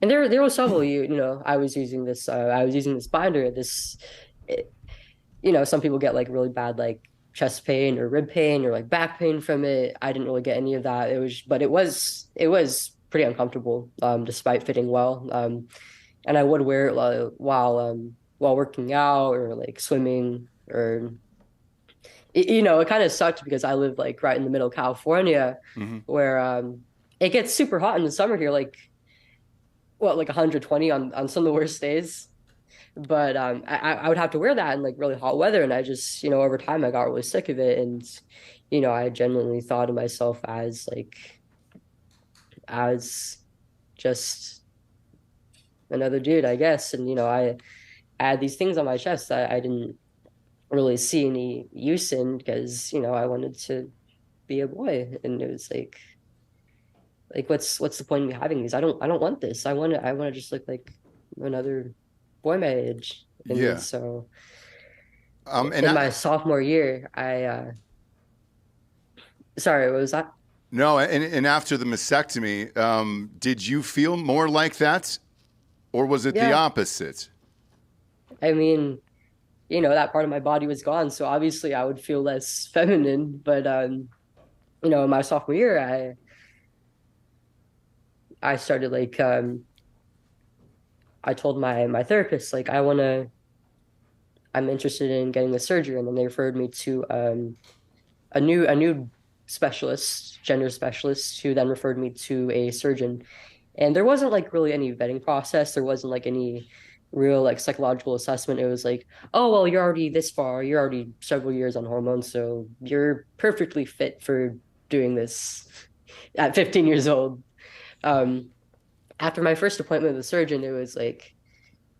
And there was several I was using this binder, it, some people get like really bad like chest pain or rib pain or like back pain from it. I didn't really get any of that. But it was pretty uncomfortable, despite fitting well. And I would wear it while working out or like swimming or it kind of sucked because I live like right in the middle of California, Hmm. where it gets super hot in the summer here, like 120 on some of the worst days. But I would have to wear that in like really hot weather, and I just over time I got really sick of it, and I genuinely thought of myself as just another dude, I guess. And I had these things on my chest that I didn't really see any use in because I wanted to be a boy, and it was like what's the point of me having these? I don't want this. I want to just look like another boy my age. And Yeah. so And in my sophomore year, sorry, what was that? no, and after the mastectomy, did you feel more like that, or was it the Yeah, opposite? I mean, that part of my body was gone, so obviously I would feel less feminine. But in my sophomore year, I started I told my therapist like I'm interested in getting the surgery, and then they referred me to a new specialist, gender specialist, who then referred me to a surgeon. And there wasn't like really any vetting process. There wasn't like any real like psychological assessment. It was like, oh well, you're already this far. You're already several years on hormones, so you're perfectly fit for doing this at 15 years old. Um, After my first appointment with the surgeon, it was like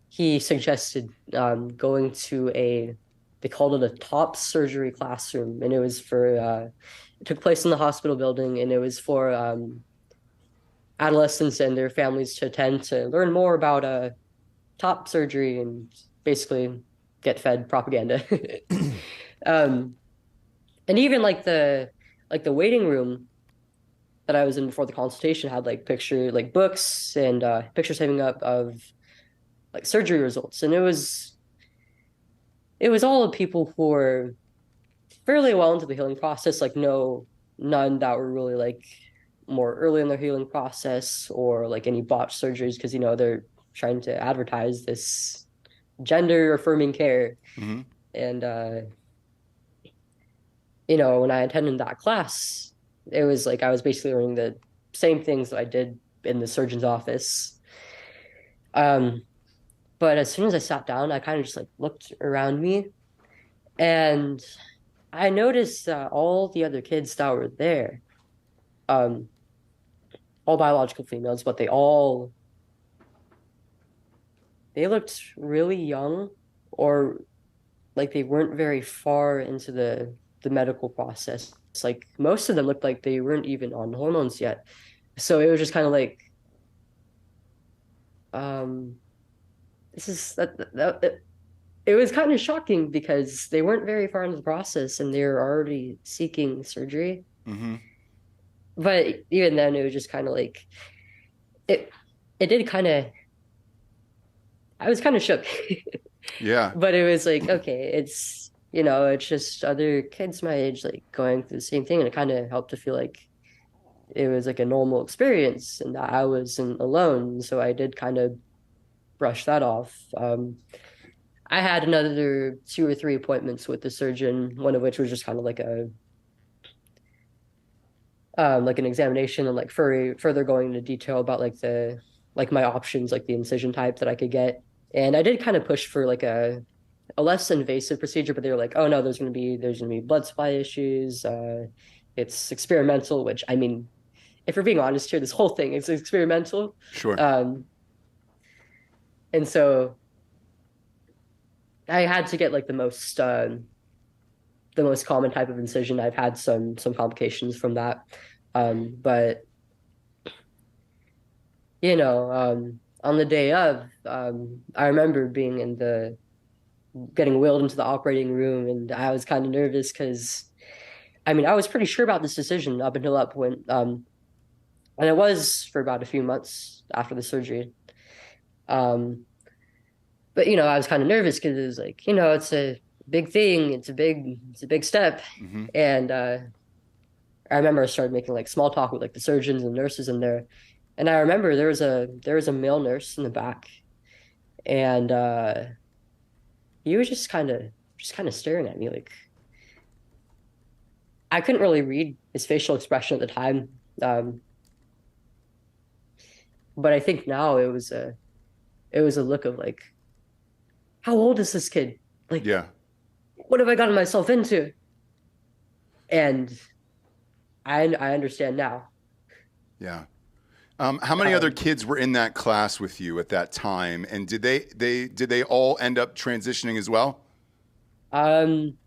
he suggested going to they called it a top surgery classroom, and it took place in the hospital building, and it was for adolescents and their families to attend to learn more about top surgery and basically get fed propaganda. um, and even like the waiting room that I was in before the consultation had like books and pictures hanging up of like surgery results, and it was all of people who were fairly well into the healing process, like none that were really like more early in their healing process or like any botched surgeries because they're trying to advertise this gender affirming care. Hmm. And when I attended that class, it was like I was basically learning the same things that I did in the surgeon's office. Um, but as soon as I sat down, I kind of just like looked around me, and I noticed that all the other kids that were there, um, all biological females, but they looked really young, or like they weren't very far into the medical process. It's like most of them looked like they weren't even on hormones yet. So it was just kind of like, um, this is it was kind of shocking because they weren't very far into the process and they were already seeking surgery. Hmm. But even then, it was just kind of like it. It did kind of. I was kind of shook, Yeah. but it was like okay, it's just other kids my age like going through the same thing, and it kind of helped to feel like it was like a normal experience and that I wasn't alone. So I did kind of brush that off. I had another two or three appointments with the surgeon, one of which was just kind of like an examination and like further going into detail about like my options, like the incision type that I could get. And I did kind of push for like a less invasive procedure, but they were like, oh no, there's gonna be blood supply issues. It's experimental, which I mean, if we're being honest here, this whole thing is experimental. Sure. Um, and so I had to get like the most common type of incision. I've had some complications from that. But on the day of, I remember being getting wheeled into the operating room, and I was kind of nervous because, I mean, I was pretty sure about this decision up until that point, and it was for about a few months after the surgery. Um, but I was kind of nervous because it was like, it's a big thing, it's a big step. Hmm. And I remember I started making like small talk with like the surgeons and nurses in there. And I remember there was a male nurse in the back, and he was just kind of staring at me like I couldn't really read his facial expression at the time. Um, but I think now it was a look of like, how old is this kid? Like, Yeah. what have I gotten myself into? And I understand now. Yeah. How many other Um, kids were in that class with you at that time, and did they all end up transitioning as well? um,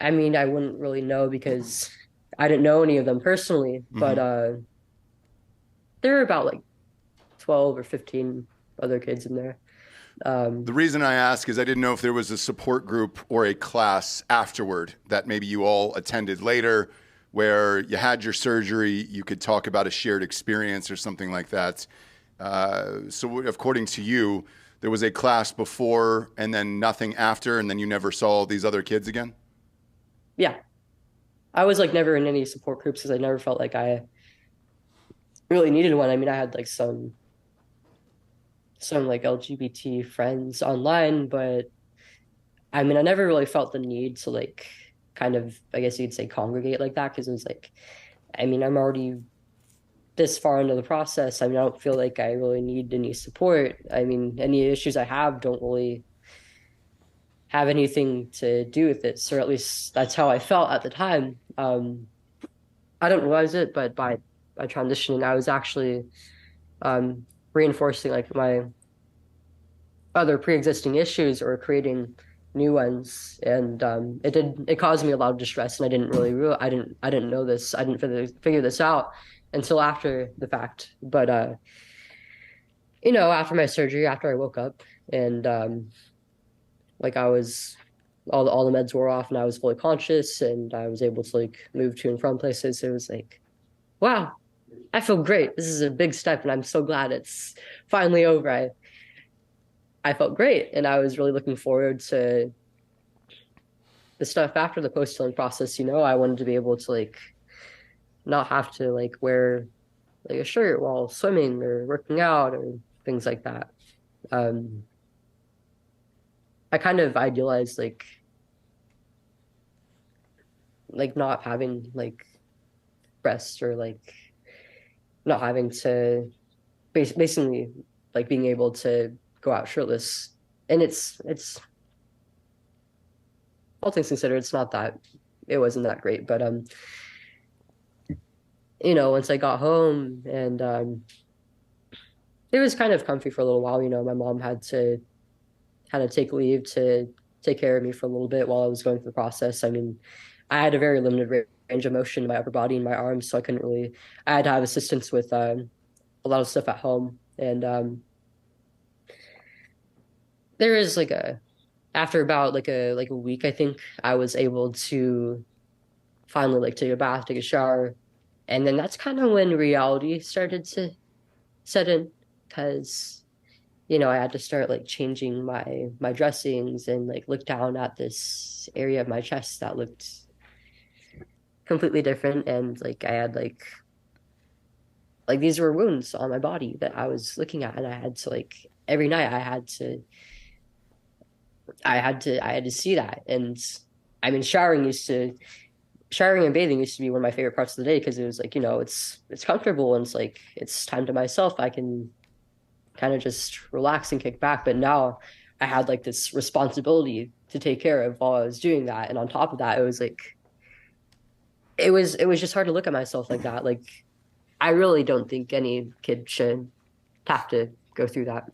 I mean, I wouldn't really know because I didn't know any of them personally, but Hmm. there were about like 12 or 15 other kids in there. The Um, reason I ask is I didn't know if there was a support group or a class afterward that maybe you all attended later, where you had your surgery, you could talk about a shared experience or something like that. So, according to you, there was a class before and then nothing after, and then you never saw these other kids again? yeah, I was like never in any support groups because I never felt like I really needed one. I mean, I had like some like LGBT friends online, but I mean, I never really felt the need to like kind of, I guess you'd say, congregate like that because it was like, I mean, I'm already this far into the process. I mean, I don't feel like I really need any support. I mean, any issues I have don't really have anything to do with it. So at least that's how I felt at the time. I don't realize it, but by transitioning, I was actually um, reinforcing like my other pre-existing issues or creating new ones, and it caused me a lot of distress, and I didn't know this. I didn't figure this out until after the fact. But after my surgery, after I woke up and like I was all the meds wore off and I was fully conscious and I was able to like move to and from places, it was like, wow, I feel great. This is a big step and I'm so glad it's finally over. I felt great and I was really looking forward to the stuff after the post healing process. I wanted to be able to like not have to like wear like a shirt while swimming or working out or things like that. Um, I kind of idealized like not having like breasts or like not having to basically like being able to go out shirtless. And it's all things considered, it's not that it wasn't that great. But once I got home and it was kind of comfy for a little while. My mom had to kind of take leave to take care of me for a little bit while I was going through the process. I mean, I had a very limited range of motion in my upper body and my arms, so I couldn't really. I had to have assistance with a lot of stuff at home, and there is like a after about like a week, I think I was able to finally like take a bath, take a shower, and then that's kind of when reality started to set in because I had to start like changing my dressings and like look down at this area of my chest that looked completely different, and like I had like these were wounds on my body that I was looking at, and I had to like every night I had to see that. And I mean, showering and bathing used to be one of my favorite parts of the day because it was like, it's comfortable and it's like it's time to myself. I can kind of just relax and kick back. But now I had like this responsibility to take care of while I was doing that. And on top of that, it was like it was just hard to look at myself like that. Like I really don't think any kid should have to go through that.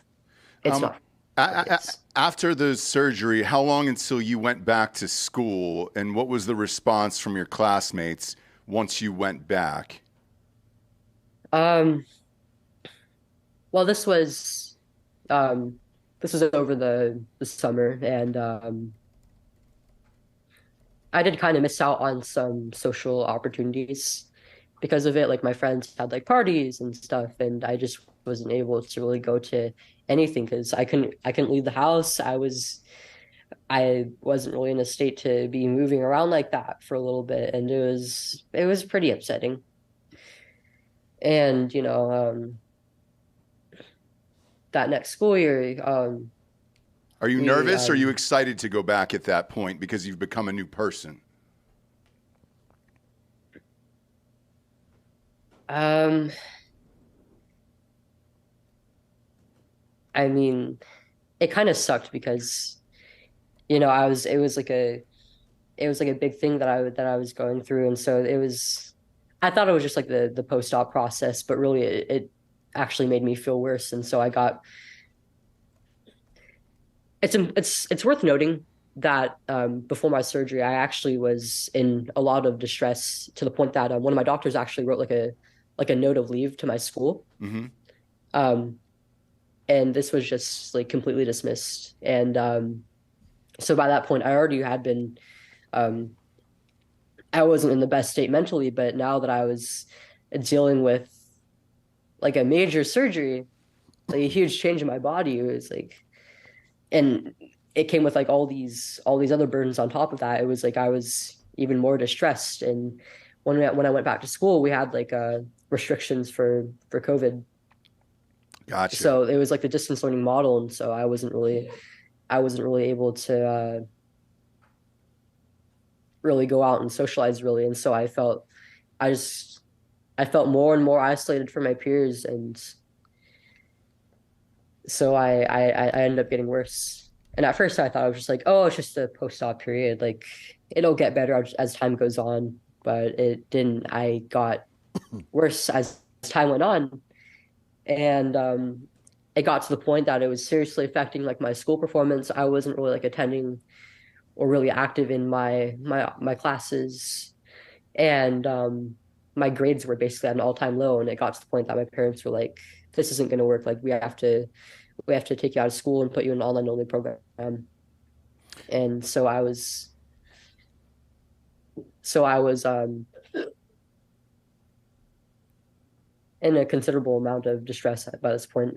It's Um, not for a- kids. After the surgery, how long until you went back to school, and what was the response from your classmates once you went back? Um, well, um this was over the summer, and I did kind of miss out on some social opportunities because of it, like my friends had like parties and stuff, and I just wasn't able to really go to anything because I couldn't leave the house. I wasn't really in a state to be moving around like that for a little bit, and it was pretty upsetting. And that next school year, Are you we nervous or are you excited to go back at that point because you've become a new person? um I mean, it kind of sucked because I was it was like a big thing that I was going through, and so I thought it was just like the post-op process, but really it actually made me feel worse, and so I got it's worth noting that before my surgery, I actually was in a lot of distress to the point that one of my doctors actually wrote like a note of leave to my school, Mm-hmm. um, and this was just like completely dismissed, and so by that point, I already had been um, I wasn't in the best state mentally, but now that I was dealing with like a major surgery, like a huge change in my body, it was like, and it came with like all these other burdens on top of that. It was like I was even more distressed. And when I went back to school, we had like restrictions for COVID, Gotcha. so it was like the distance learning model, and so I wasn't really able to really go out and socialize really, and so I just I felt more and more isolated from my peers, and so I ended up getting worse. And at first I thought I was just like, oh, it's just a post-op period, like it'll get better as time goes on, but it didn't. I got worse as time went on, and it got to the point that it was seriously affecting like my school performance. I wasn't really like attending or really active in my classes, and my grades were basically at an all-time low. And it got to the point that my parents were like, this isn't going to work, like we have to take you out of school and put you in an online only program. And so I was in a considerable amount of distress by this point.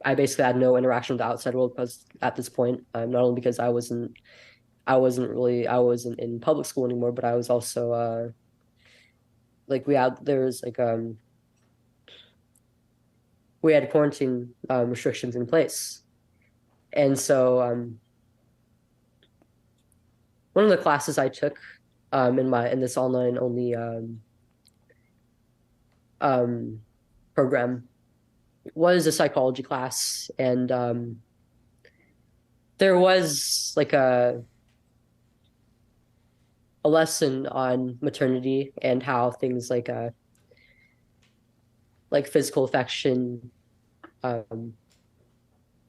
I basically had no interaction with the outside world because at this point, not only because I wasn't in public school anymore, but I was also like we had quarantine restrictions in place. And so one of the classes I took in this online only um, program was a psychology class, and there was like a lesson on maternity and how things like physical affection um,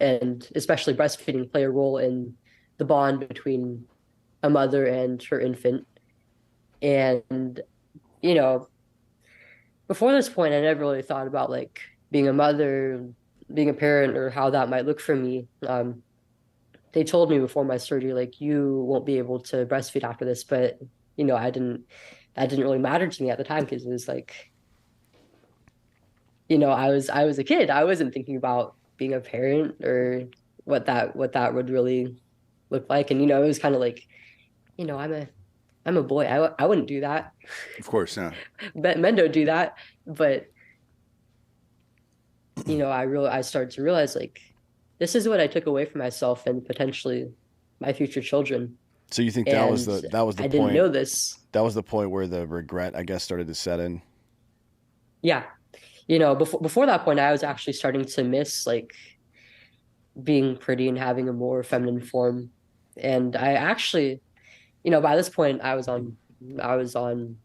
and especially breastfeeding play a role in the bond between a mother and her infant. And you know, before this point, I never really thought about like being a mother, being a parent, or how that might look for me. They told me before my surgery, like you won't be able to breastfeed after this, but I didn't. That didn't really matter to me at the time because it was like, I was a kid. I wasn't thinking about being a parent or what that would really look like. And it was kind of like, I'm a boy. I wouldn't do that. Of course, yeah. But men don't do that. But I started to realize like this is what I took away from myself and potentially my future children. So you think And that was the I didn't point? know this. That was the point where the regret, I guess, started to set in. Yeah. Before that point, I was actually starting to miss like being pretty and having a more feminine form. And I actually, by this point, I was on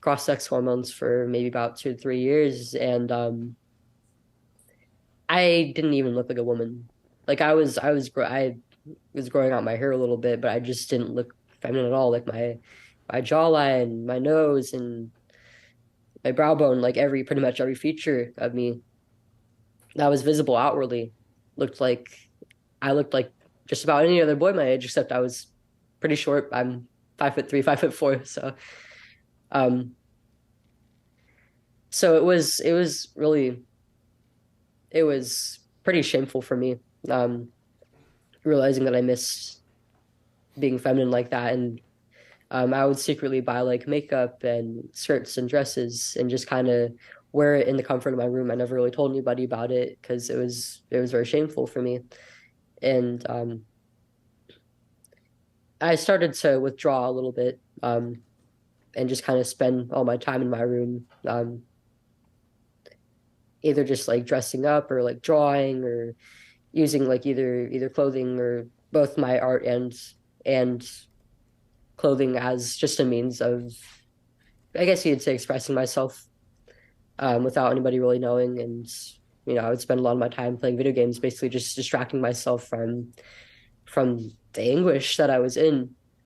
cross-sex hormones for maybe about 2 to 3 years, and I didn't even look like a woman. Like I was growing out my hair a little bit, but I just didn't look feminine at all. Like my jawline, my nose, and my brow bone, like pretty much every feature of me that was visible outwardly looked like I looked like just about any other boy my age, except I was pretty short. I'm 5'3", 5'4". So, um, So it was really it was pretty shameful for me, um, realizing that I missed being feminine like that. And I would secretly buy like makeup and skirts and dresses and just kind of wear it in the comfort of my room. I never really told anybody about it because it was very shameful for me. And I started to withdraw a little bit, and just kind of spend all my time in my room, either just like dressing up or like drawing or using like either clothing or both my art and clothing as just a means of, I guess you'd say, expressing myself, without anybody really knowing. And I would spend a lot of my time playing video games, basically just distracting myself from the anguish that I was in.